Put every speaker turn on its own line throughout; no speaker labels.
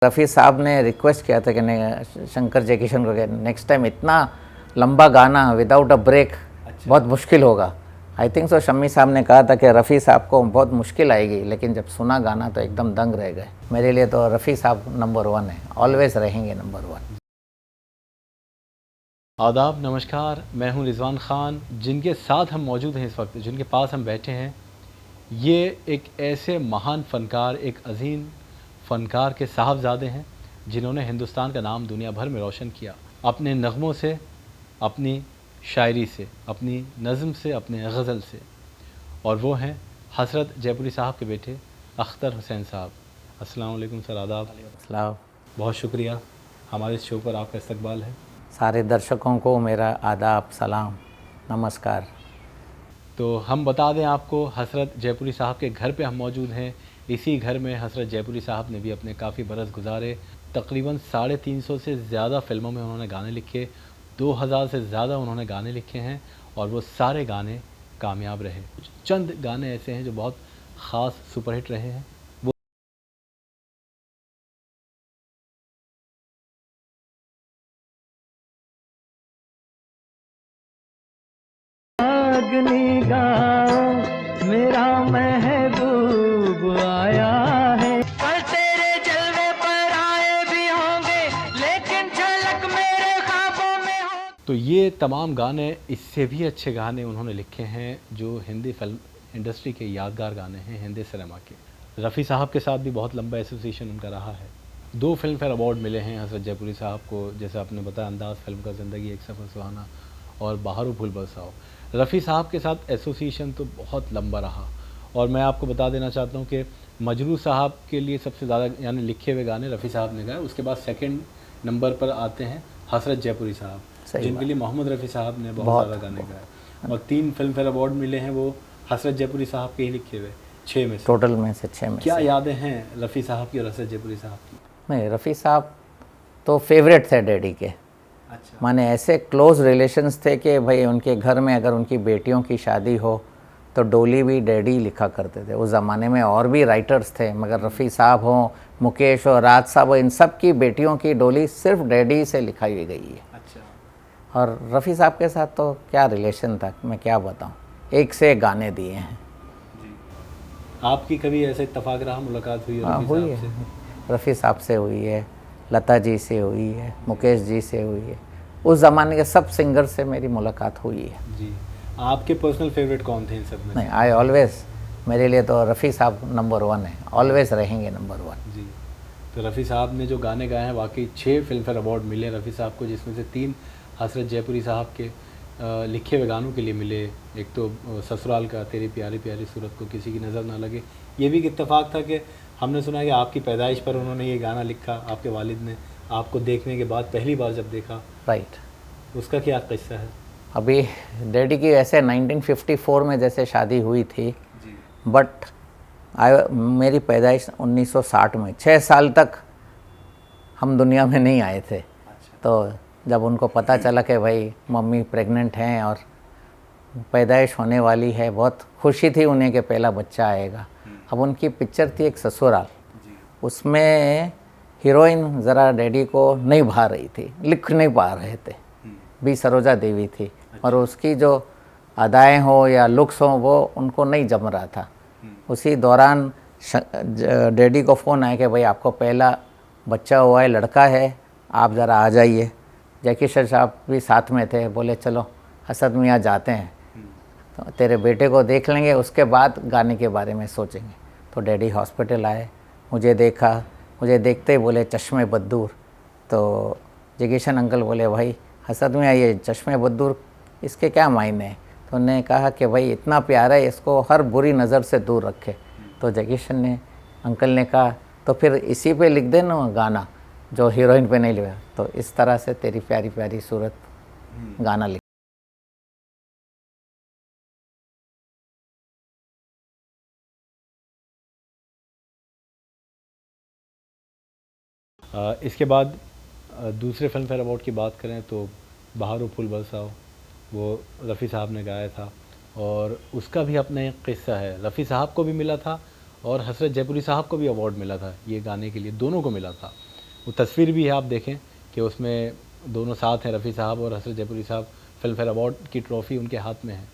रफ़ी साहब ने रिक्वेस्ट किया था कि नहीं, शंकर जयकिशन को, नेक्स्ट टाइम इतना लंबा गाना विदाउट अ ब्रेक बहुत मुश्किल होगा। आई थिंक सो शम्मी साहब ने कहा था कि रफ़ी साहब को बहुत मुश्किल आएगी, लेकिन जब सुना गाना तो एकदम दंग रह गए। मेरे लिए तो रफ़ी साहब नंबर 1 है, ऑलवेज़ रहेंगे नंबर 1।
आदाब, नमस्कार। मैं हूं रिजवान ख़ान। जिनके साथ हम मौजूद हैं इस वक्त, जिनके पास हम बैठे हैं, ये एक ऐसे महान फ़नकार, एक अजीम फ़नकार के साहबज़ादे हैं जिन्होंने हिंदुस्तान का नाम दुनिया भर में रोशन किया अपने नग़मों से, अपनी शायरी से, अपनी नज़म से, अपने गज़ल से। और वो हैं हसरत जयपुरी साहब के बेटे अख्तर हुसैन साहब। अस्सलाम वालेकुम सर, आदाब।
सलाम।
बहुत शुक्रिया, हमारे इस शो पर आपका इस्तकबाल है।
सारे दर्शकों को मेरा आदाब, सलाम, नमस्कार।
तो हम बता दें आपको, हसरत जयपुरी साहब के घर पे हम मौजूद हैं। इसी घर में हसरत जयपुरी साहब ने भी अपने काफ़ी बरस गुजारे। तकरीबन 350 से ज़्यादा फ़िल्मों में उन्होंने गाने लिखे, 2000 से ज़्यादा उन्होंने गाने लिखे हैं और वो सारे गाने कामयाब रहे। चंद गाने ऐसे हैं जो बहुत ख़ास सुपरहिट रहे हैं। वो
अग्नि गाओ मेरा महबूब आया है। कल तेरे जलवे पर आए भी होंगे, लेकिन झलक मेरे ख्वाबों में हो।
तो ये तमाम गाने, इससे भी अच्छे गाने उन्होंने लिखे हैं जो हिंदी फिल्म इंडस्ट्री के यादगार गाने हैं, हिंदी सिनेमा के। रफ़ी साहब के साथ भी बहुत लंबा एसोसिएशन उनका रहा है। 2 फिल्म फेयर अवार्ड मिले हैं हसरत जयपुरी साहब को, जैसे आपने बताया, अंदाज़ फिल्म का, ज़िंदगी एक सफ़र सुहाना और बहारो फूल बरसाओ। रफ़ी साहब के साथ एसोसिएशन तो बहुत लंबा रहा। और मैं आपको बता देना चाहता हूँ कि मजरू साहब के लिए सबसे ज़्यादा यानी लिखे हुए गाने रफ़ी साहब ने गाए। उसके बाद सेकंड नंबर पर आते हैं हसरत जयपुरी साहब, जिनके लिए मोहम्मद रफ़ी साहब ने बहुत ज़्यादा गाने गाए। और 3 फिल्म फेयर अवार्ड मिले हैं वो हसरत जयपुरी साहब के ही लिखे हुए, 6 में से।
टोटल में से 6 में
क्या
से।
यादें हैं रफ़ी साहब की और हसरत जयपुरी साहब की?
नहीं, रफ़ी साहब तो फेवरेट थे डैडी के।
अच्छा।
माने ऐसे क्लोज़ रिलेशंस थे कि भाई उनके घर में अगर उनकी बेटियों की शादी हो तो डोली भी डैडी लिखा करते थे। उस ज़माने में और भी राइटर्स थे, मगर रफ़ी साहब हों, मुकेश हो, राज साहब हो, इन सब की बेटियों की डोली सिर्फ डैडी से लिखाई गई है।
अच्छा।
और रफ़ी साहब के साथ तो क्या रिलेशन था, मैं क्या बताऊं, एक से एक गाने दिए हैं।
जी। आपकी कभी ऐसे इत्तफाक रहा, मुलाकात हुई
हाँ,
रफ़ी
हुई
साहब
है।
से?
रफ़ी साहब से हुई है, लता जी से हुई है, मुकेश जी से हुई है। उस ज़माने के सब सिंगर से मेरी मुलाकात हुई है।
जी। आपके पर्सनल फेवरेट कौन थे इन सब में?
नहीं, आई ऑलवेज़, मेरे लिए तो रफ़ी साहब नंबर 1 है, ऑलवेज़ रहेंगे नंबर 1।
जी। तो रफ़ी साहब ने जो गाने गाए हैं, वाकई 6 फिल्म फेयर अवार्ड मिले रफ़ी साहब को, जिसमें से 3 हसरत जयपुरी साहब के लिखे हुए गानों के लिए मिले। एक तो ससुराल का तेरी प्यारी प्यारी सूरत को किसी की नज़र ना लगे। ये भी एक इत्तेफाक था कि हमने सुना कि आपकी पैदाइश पर उन्होंने ये गाना लिखा, आपके वालिद ने आपको देखने के बाद पहली बार जब देखा।
राइट।
उसका क्या किस्सा है?
अभी डैडी की ऐसे 1954 में जैसे शादी हुई थी, बट मेरी पैदाइश 1960 में, 6 साल तक हम दुनिया में नहीं आए थे। तो जब उनको पता चला कि भाई मम्मी प्रेग्नेंट हैं और पैदाइश होने वाली है, बहुत खुशी थी उन्हें कि पहला बच्चा आएगा। अब उनकी पिक्चर थी एक ससुराल, उसमें हीरोइन ज़रा डैडी को नहीं भा रही थी, लिख नहीं पा रहे थे, बी सरोजा देवी थी। और उसकी जो अदाएँ हो या लुक्स हो वो उनको नहीं जम रहा था। उसी दौरान डैडी को फ़ोन आया कि भाई आपको पहला बच्चा हुआ है, लड़का है, आप ज़रा आ जाइए। जैकी साहब भी साथ में थे, बोले चलो हसरत मियाँ जाते हैं, तो तेरे बेटे को देख लेंगे, उसके बाद गाने के बारे में सोचेंगे। तो डैडी हॉस्पिटल आए, मुझे देखा, मुझे देखते ही बोले चश्मे बद्दूर। तो जगीशन अंकल बोले भाई हसरत मियाँ ये चश्मे बद्दूर इसके क्या मायने हैं? तो उन्होंने कहा कि भाई इतना प्यारा है, इसको हर बुरी नज़र से दूर रखे। तो जगीशन अंकल ने कहा तो फिर इसी पे लिख देना गाना जो हीरोइन पे नहीं लिखा। तो इस तरह से तेरी प्यारी प्यारी सूरत गाना लिखा।
इसके बाद दूसरे फिल्म फेयर अवार्ड की बात करें तो बहारो फूल बरसाओ, वो रफ़ी साहब ने गाया था और उसका भी अपना एक किस्सा है। रफ़ी साहब को भी मिला था और हसरत जयपुरी साहब को भी अवार्ड मिला था ये गाने के लिए, दोनों को मिला था। वो तस्वीर भी है, आप देखें कि उसमें दोनों साथ हैं, रफ़ी साहब और हसरत जयपुरी साहब, फिल्म फेयर अवार्ड की ट्रॉफ़ी उनके हाथ में है।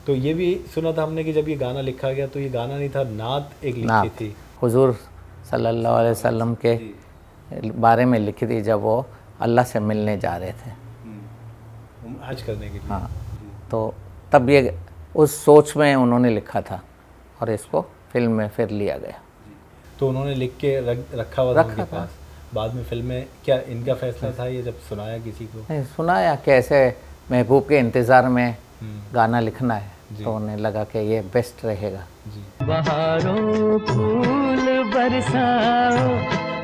तो ये भी सुना था हमने कि जब ये गाना लिखा गया तो ये गाना नहीं था, नात एक लिखी
नात
थी।
हुजूर सल्लल्लाहु अलैहि वसल्लम के बारे में लिखी थी जब वो अल्लाह से मिलने जा रहे थे,
हज करने के लिए।
हाँ, तो तब ये उस सोच में उन्होंने लिखा था और इसको फिल्म में फिर लिया गया।
तो उन्होंने लिख के रखा हुआ था उनके पास। बाद में फिल्म में क्या इनका फैसला था ये, जब सुनाया किसी को?
नहीं, सुनाया कि ऐसे महबूब के इंतज़ार में गाना लिखना है, तो उन्हें लगा कि ये बेस्ट रहेगा।
जी।
बहारों फूल बरसाओ,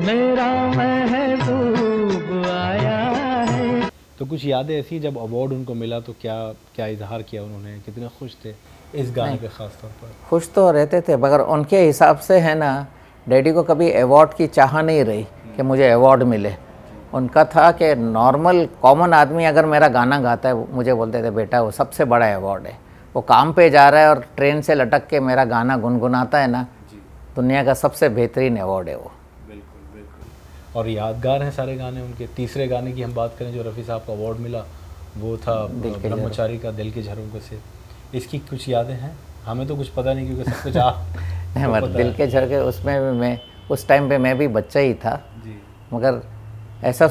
मेरा महबूब आया है।
तो कुछ यादें ऐसी, जब अवार्ड उनको मिला तो क्या क्या इजहार किया उन्होंने, कितने खुश थे इस गाने पे ख़ास तौर पर?
खुश तो रहते थे, मगर उनके हिसाब से है ना, डैडी को कभी अवार्ड की चाह नहीं रही कि मुझे अवार्ड मिले। उनका था कि नॉर्मल कॉमन आदमी अगर मेरा गाना गाता है, मुझे बोलते थे बेटा वो सबसे बड़ा अवार्ड है। वो काम पे जा रहा है और ट्रेन से लटक के मेरा गाना गुनगुनाता है ना, दुनिया का सबसे बेहतरीन अवार्ड है वो।
बिल्कुल बिल्कुल। और यादगार हैं सारे गाने उनके। तीसरे गाने की हम बात करें जो रफ़ी साहब को अवार्ड मिला, वो था ब्रह्मचारी का दिल के झरोखे से। इसकी कुछ यादें हैं? हमें तो कुछ पता नहीं क्योंकि सब कुछ आप
नहीं, मगर दिल के झरोखे उसमें भी मैं उस टाइम पे मैं भी बच्चा ही था
जी।
मगर ऐसा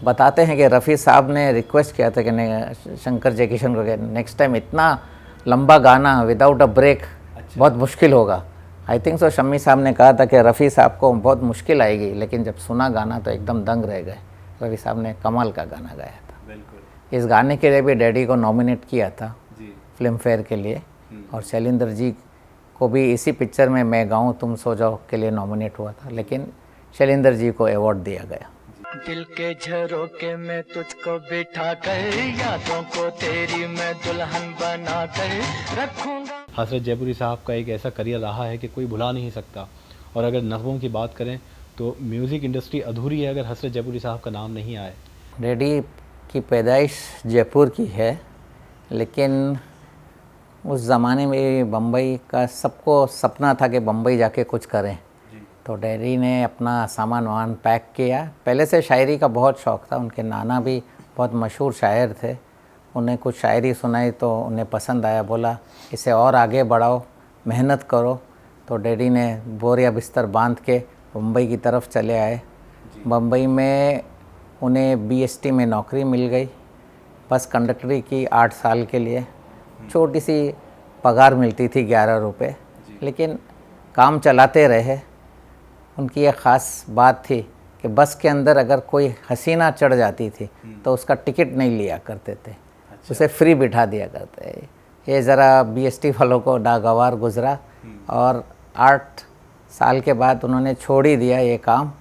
बताते हैं कि रफ़ी साहब ने रिक्वेस्ट किया था कि शंकर जयकिशन को कि नेक्स्ट टाइम इतना लंबा गाना विदाउट अ ब्रेक बहुत मुश्किल होगा। आई थिंक सो शम्मी साहब ने कहा था कि रफ़ी साहब को बहुत मुश्किल आएगी, लेकिन जब सुना गाना तो एकदम दंग रह गए। रफ़ी साहब ने कमाल का गाना गाया था।
बिल्कुल।
इस गाने के लिए भी डैडी को नॉमिनेट किया था
जी।
फिल्म फेयर के लिए, और शैलेंद्र जी को भी इसी पिक्चर में मैं गाऊं तुम सो जाओ के लिए नॉमिनेट हुआ था, लेकिन शैलेंद्र जी को अवार्ड दिया गया।
दिल के झरोके में तुझको बिठा कर, यादों को तेरी मैं दुल्हन बना कर रखूंगा।
हसरत जयपुरी साहब का एक ऐसा करियर रहा है कि कोई भुला नहीं सकता। और अगर नगमों की बात करें तो म्यूज़िक इंडस्ट्री अधूरी है अगर हसरत जयपुरी साहब का नाम नहीं आए।
डैडी की पैदाइश जयपुर की है, लेकिन उस ज़माने में बम्बई का सबको सपना था कि बम्बई जाके कुछ करें। तो डैडी ने अपना सामान वामान पैक किया। पहले से शायरी का बहुत शौक़ था, उनके नाना भी बहुत मशहूर शायर थे। उन्हें कुछ शायरी सुनाई तो उन्हें पसंद आया, बोला इसे और आगे बढ़ाओ, मेहनत करो। तो डैडी ने बोरिया बिस्तर बांध के मुंबई की तरफ चले आए। मुंबई में उन्हें बीएसटी में नौकरी मिल गई, बस कंडक्टरी की 8 साल के लिए। छोटी सी पगार मिलती थी 11 रुपये, लेकिन काम चलाते रहे। उनकी एक ख़ास बात थी कि बस के अंदर अगर कोई हसीना चढ़ जाती थी तो उसका टिकट नहीं लिया करते थे, उसे फ्री बिठा दिया करते। ये ज़रा बीएसटी वालों को नागवार गुज़रा, और 8 साल के बाद उन्होंने छोड़ ही दिया ये काम,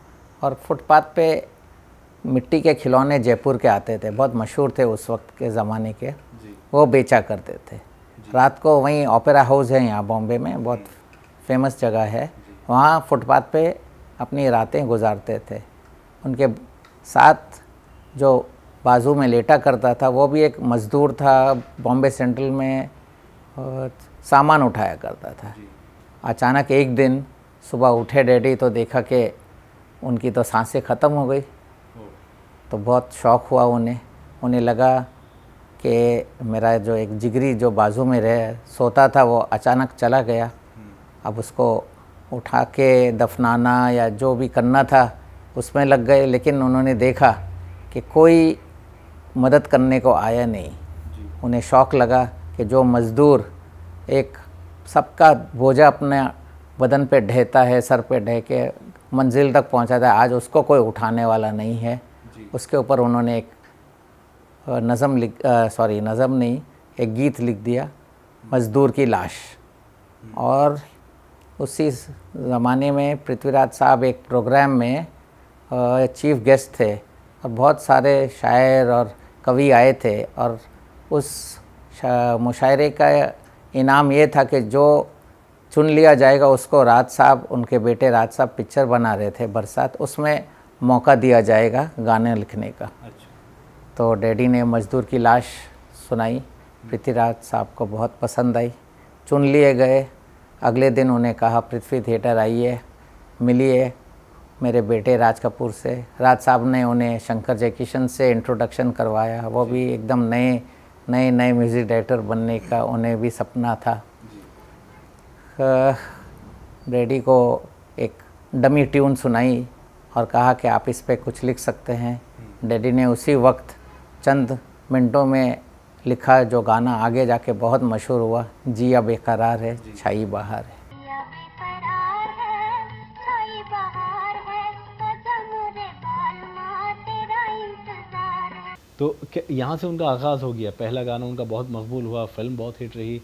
और फुटपाथ पे मिट्टी के खिलौने जयपुर के आते थे, बहुत मशहूर थे उस वक्त के ज़माने के, वो बेचा करते थे। रात को वहीं ओपेरा हाउस है यहाँ बॉम्बे में, बहुत फेमस जगह है, वहाँ फुटपाथ पे अपनी रातें गुजारते थे। उनके साथ जो बाजू में लेटा करता था वो भी एक मज़दूर था, बॉम्बे सेंट्रल में सामान उठाया करता था। अचानक एक दिन सुबह उठे डैडी तो देखा कि उनकी तो सांसें ख़त्म हो गई। तो बहुत शौक़ हुआ उन्हें लगा कि मेरा जो एक जिगरी जो बाजू में सोता था वो अचानक चला गया। अब उसको उठा के दफनाना या जो भी करना था उसमें लग गए, लेकिन उन्होंने देखा कि कोई मदद करने को आया नहीं। उन्हें शौक़ लगा कि जो मज़दूर एक सबका बोझा अपने बदन पे ढहता है, सर पे ढह के मंजिल तक पहुंचाता है, आज उसको कोई उठाने वाला नहीं है। उसके ऊपर उन्होंने एक नज़म नहीं, एक गीत लिख दिया, मज़दूर की लाश। और उसी ज़माने में पृथ्वीराज साहब एक प्रोग्राम में चीफ गेस्ट थे, और बहुत सारे शायर और कवि आए थे, और उस मुशायरे का इनाम ये था कि जो चुन लिया जाएगा उसको राज साहब, उनके बेटे राज साहब पिक्चर बना रहे थे बरसात, उसमें मौका दिया जाएगा गाने लिखने का। तो डैडी ने मज़दूर की लाश सुनाई, पृथ्वीराज साहब को बहुत पसंद आई, चुन लिए गए। अगले दिन उन्हें कहा पृथ्वी थिएटर आइए, मिलिए, मेरे बेटे राज कपूर से। राज साहब ने उन्हें शंकर जयकिशन से इंट्रोडक्शन करवाया। वो भी एकदम नए म्यूज़िक डायरेक्टर बनने का उन्हें भी सपना था। डैडी को एक डमी ट्यून सुनाई और कहा कि आप इस पे कुछ लिख सकते हैं। डैडी ने उसी वक्त चंद मिनटों में लिखा जो गाना आगे जाके बहुत मशहूर हुआ, जिया बेकरार है छाई बहार है।
तो यहाँ से उनका आगाज़ हो गया, पहला गाना उनका बहुत मकबूल हुआ, फिल्म बहुत हिट रही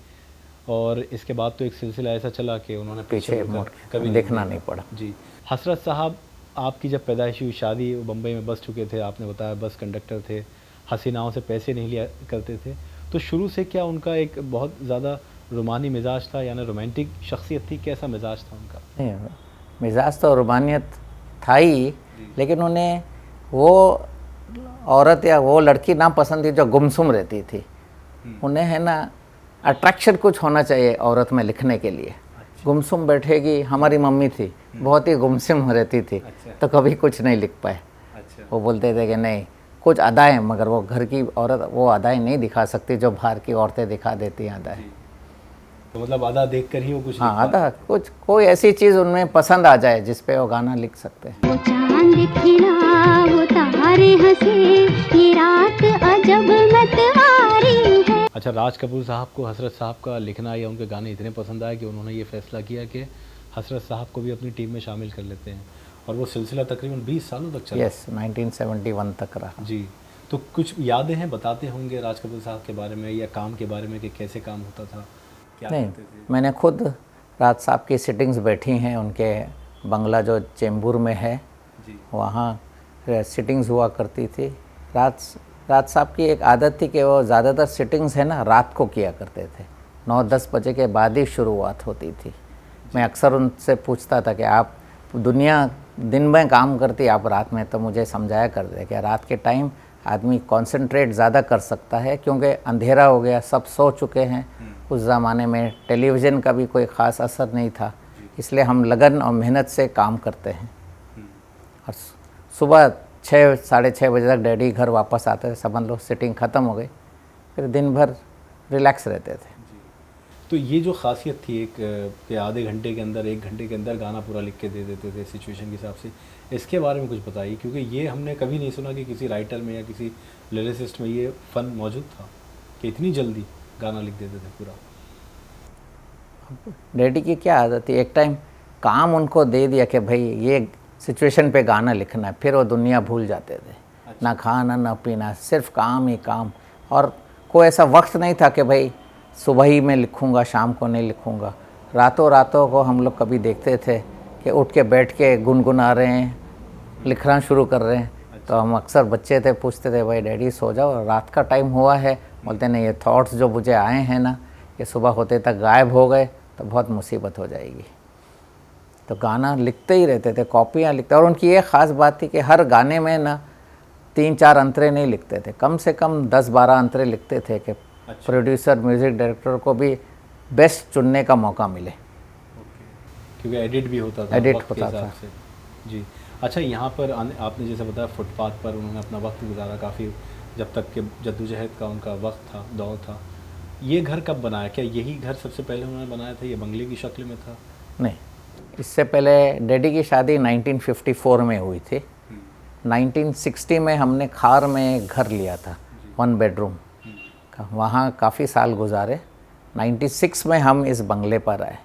और इसके बाद तो एक सिलसिला ऐसा चला कि उन्होंने
पीछे मुड़ कभी देखना नहीं पड़ा।
जी। हसरत साहब, आपकी जब पैदाइश हुई, शादी, बम्बई में बस चुके थे, आपने बताया बस कंडक्टर थे, हसीनाओं से पैसे नहीं लिया करते थे, तो शुरू से क्या उनका एक बहुत ज़्यादा रोमानी मिजाज था, यानी रोमांटिक शख्सियत थी? कैसा मिजाज था उनका?
नहीं, मिजाज तो रोमानियत था ही, लेकिन उन्हें वो औरत या वो लड़की ना पसंद थी जो गुमसुम रहती थी। उन्हें है ना अट्रैक्शन कुछ होना चाहिए औरत में लिखने के लिए। गुमसुम बैठेगी, हमारी मम्मी थी बहुत ही गुमसुम रहती थी, तो कभी कुछ नहीं लिख पाए। वो बोलते थे कि नहीं, कुछ अदाएं, मगर वो घर की औरत वो अदाएं नहीं दिखा सकती जो बाहर की औरतें दिखा देती हैं अदाएं।
तो मतलब अदा देख कर ही वो कुछ
हाँ, अदा कुछ कोई ऐसी चीज़ उनमें पसंद आ जाए जिस पे वो गाना लिख सकते हैं।
वो चांद खिला, वो तारे हंसे, ये रात अजब मतवारी है।
अच्छा, राज कपूर साहब को हसरत साहब का लिखना या उनके गाने इतने पसंद आए कि उन्होंने ये फैसला किया कि हसरत साहब को भी अपनी टीम में शामिल कर लेते हैं और वो सिलसिला तकरीबन 20 सालों तक चला।
यस, 1971 तक रहा।
जी। तो कुछ यादें हैं, बताते होंगे राज कपूर साहब के बारे में या काम के बारे में कि कैसे काम होता था, क्या
नहीं,
करते थे?
मैंने खुद राज साहब की सिटिंग्स बैठी हैं, उनके बंगला जो चेंबूर में है
जी।
वहाँ सिटिंग्स हुआ करती थी। राज साहब की एक आदत थी कि वो ज़्यादातर सिटिंग्स है ना रात को किया करते थे, 9-10 बजे के बाद ही शुरुआत होती थी। मैं अक्सर उनसे पूछता था कि आप दुनिया दिन में काम करती, आप रात में, तो मुझे समझाया करते कि रात के टाइम आदमी कंसंट्रेट ज़्यादा कर सकता है क्योंकि अंधेरा हो गया, सब सो चुके हैं। उस ज़माने में टेलीविज़न का भी कोई ख़ास असर नहीं था, इसलिए हम लगन और मेहनत से काम करते हैं। और सुबह 6-6:30 बजे तक डैडी घर वापस आते थे, समझ लो सिटिंग ख़त्म हो गई, फिर दिन भर रिलैक्स रहते थे।
तो ये जो खासियत थी एक कि आधे घंटे के अंदर, 1 घंटे के अंदर गाना पूरा लिख के दे देते थे सिचुएशन के हिसाब से, इसके बारे में कुछ बताइए, क्योंकि ये हमने कभी नहीं सुना कि किसी राइटर में या किसी लिरिसिस्ट में ये फ़न मौजूद था कि इतनी जल्दी गाना लिख देते थे पूरा।
डैडी की क्या आदत थी, एक टाइम काम उनको दे दिया कि भाई ये सिचुएशन पे गाना लिखना है, फिर वो दुनिया भूल जाते थे। ना खाना ना पीना, सिर्फ काम ही काम। और कोई ऐसा वक्त नहीं था कि भाई सुबह ही मैं लिखूँगा, शाम को नहीं लिखूँगा। रातों को हम लोग कभी देखते थे कि उठ के बैठ के गुनगुना रहे हैं, लिखना शुरू कर रहे हैं। तो हम अक्सर बच्चे थे, पूछते थे भाई डैडी सो जाओ, रात का टाइम हुआ है। बोलते नहीं, ये थॉट्स जो मुझे आए हैं ना, ये सुबह होते तक गायब हो गए तो बहुत मुसीबत हो जाएगी। तो गाना लिखते ही रहते थे, कॉपियाँ लिखते। और उनकी ये ख़ास बात थी कि हर गाने में ना 3-4 अंतरे नहीं लिखते थे, कम से कम 10-12 अंतरे लिखते थे कि प्रोड्यूसर, म्यूज़िक डायरेक्टर को भी बेस्ट चुनने का मौका मिले।
क्योंकि एडिट भी होता था,
एडिट
वक्त के
होता
हिसाब
था।
से। जी। अच्छा, यहाँ पर आपने जैसे बताया फुटपाथ पर उन्होंने अपना वक्त गुजारा, काफ़ी जब तक के जद्दोजहद का उनका वक्त था, दौर था। ये घर कब बनाया? क्या यही घर सबसे पहले उन्होंने बनाया था, ये बंगले की शक्ल में था?
नहीं, इससे पहले डैडी की शादी 1954 में हुई थी। 1960 में हमने खार में एक घर लिया था, 1 बेडरूम का, वहाँ काफ़ी साल गुजारे। 96 में हम इस बंगले पर आए।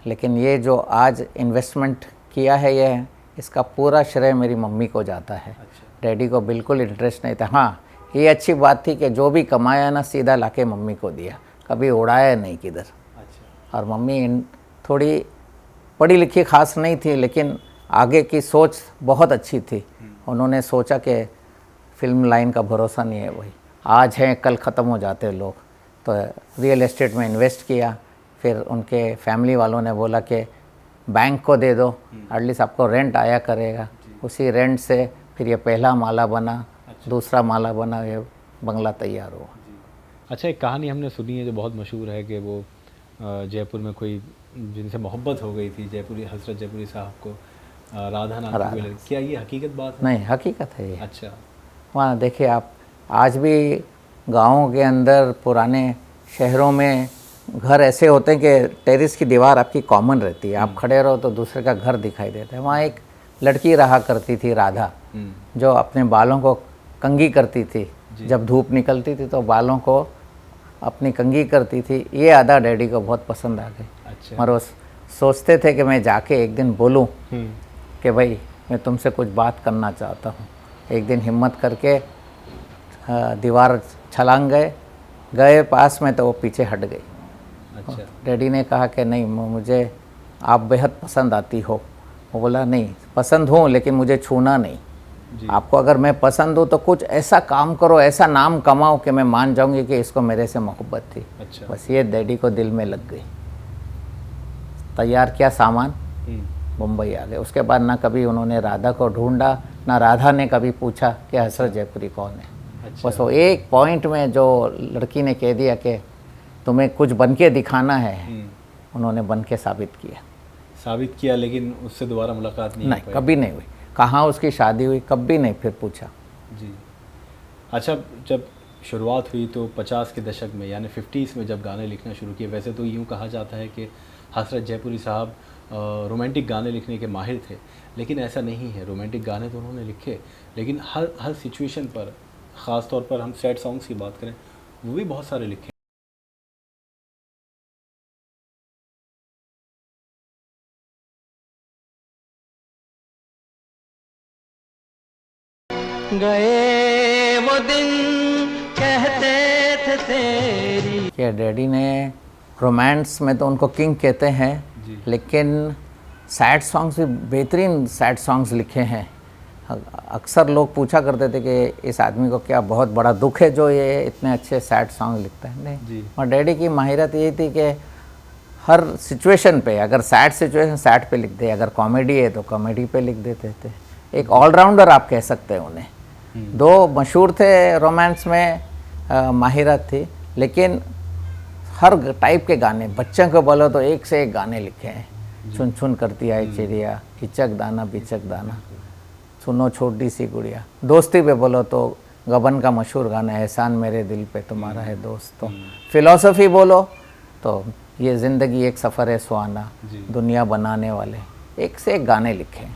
लेकिन ये जो आज इन्वेस्टमेंट किया है, ये इसका पूरा श्रेय मेरी मम्मी को जाता है। डैडी को बिल्कुल इंटरेस्ट नहीं था। हाँ, ये अच्छी बात थी कि जो भी कमाया ना सीधा लाके मम्मी को दिया, कभी उड़ाया नहीं किधर। और मम्मी थोड़ी पढ़ी लिखी खास नहीं थी, लेकिन आगे की सोच बहुत अच्छी थी। उन्होंने सोचा कि फिल्म लाइन का भरोसा नहीं है, वही आज हैं कल ख़त्म हो जाते हैं लोग। तो रियल एस्टेट में इन्वेस्ट किया। फिर उनके फैमिली वालों ने बोला कि बैंक को दे दो, एटलीस्ट आपको रेंट आया करेगा। उसी रेंट से फिर ये पहला माला बना, दूसरा माला बना, ये बंगला तैयार हुआ।
अच्छा, एक कहानी हमने सुनी है जो बहुत मशहूर है कि वो जयपुर में कोई जिनसे मोहब्बत हो गई थी, जयपुरी हज़रत जयपुरी साहब को, राधा नाम की कोई लड़की, क्या ये हकीकत बात है?
नहीं, हकीकत है ये।
अच्छा।
वहाँ देखिए आप, आज भी गाँवों के अंदर, पुराने शहरों में घर ऐसे होते हैं कि टेरेस की दीवार आपकी कॉमन रहती है, आप खड़े रहो तो दूसरे का घर दिखाई देता है। वहाँ एक लड़की रहा करती थी, राधा, जो अपने बालों को कंघी करती थी। जब धूप निकलती थी तो बालों को अपनी कंघी करती थी। ये अदा डैडी को बहुत पसंद आ गई।
अच्छा।
और वो सोचते थे कि मैं जाके एक दिन बोलूं कि भाई मैं तुमसे कुछ बात करना चाहता हूँ। एक दिन हिम्मत करके दीवार छलांग गए पास में, तो वो पीछे हट गई।
अच्छा।
डैडी ने कहा कि नहीं, मुझे आप बेहद पसंद आती हो। वो बोला नहीं, पसंद हूँ लेकिन मुझे छूना नहीं। आपको अगर मैं पसंद हूँ तो कुछ ऐसा काम करो, ऐसा नाम कमाओ कि मैं मान जाऊंगी कि इसको मेरे से मोहब्बत थी।
अच्छा।
बस ये डैडी को दिल में लग गई। तैयार किया सामान, मुंबई आ गए। उसके बाद ना कभी उन्होंने राधा को ढूंढा, ना राधा ने कभी पूछा कि हसरत जयपुरी कौन है।
अच्छा।
बस वो एक पॉइंट में जो लड़की ने कह दिया कि तुम्हें कुछ बन के दिखाना है, उन्होंने बन के साबित किया।
लेकिन उससे दोबारा मुलाकात नहीं
नहीं, कभी नहीं हुई। कहाँ उसकी शादी हुई, कभी नहीं फिर पूछा।
जी। अच्छा, जब शुरुआत हुई तो 50 के दशक में, यानी 50s में जब गाने लिखना शुरू किए, वैसे तो यूँ कहा जाता है कि हसरत जयपुरी साहब रोमांटिक गाने लिखने के माहिर थे, लेकिन ऐसा नहीं है। रोमांटिक गाने तो उन्होंने लिखे, लेकिन हर सिचुएशन पर, ख़ास तौर पर हम सैड सॉन्ग्स की बात करें, वो भी बहुत सारे लिखे।
गए वो दिन कहते थे तेरी।
कि डैडी ने रोमांस में तो उनको किंग कहते हैं, लेकिन सैड सॉन्ग्स भी बेहतरीन सैड सॉन्ग्स लिखे हैं। अक्सर लोग पूछा करते थे कि इस आदमी को क्या बहुत बड़ा दुख है जो ये इतने अच्छे सैड सॉन्ग लिखता है। नहीं, और डैडी की माहिरत यही थी कि हर सिचुएशन पे, अगर सैड सिचुएशन सैड पे लिख दे, अगर कॉमेडी है तो कॉमेडी पे लिख देते थे। एक ऑलराउंडर आप कह सकते हैं उन्हें। दो मशहूर थे रोमांस में, माहिरत थी, लेकिन हर टाइप के गाने, बच्चों को बोलो तो एक से एक गाने लिखे हैं। चुन चुन करती आई चिड़िया, हिचक दाना बिचक दाना, सुनो छोटी सी गुड़िया। दोस्ती पे बोलो तो गबन का मशहूर गाना है, एहसान मेरे दिल पे तुम्हारा है दोस्त। तो फिलॉसफी बोलो तो ये ज़िंदगी एक सफ़र है सुहाना, दुनिया बनाने वाले, एक से एक गाने लिखे हैं।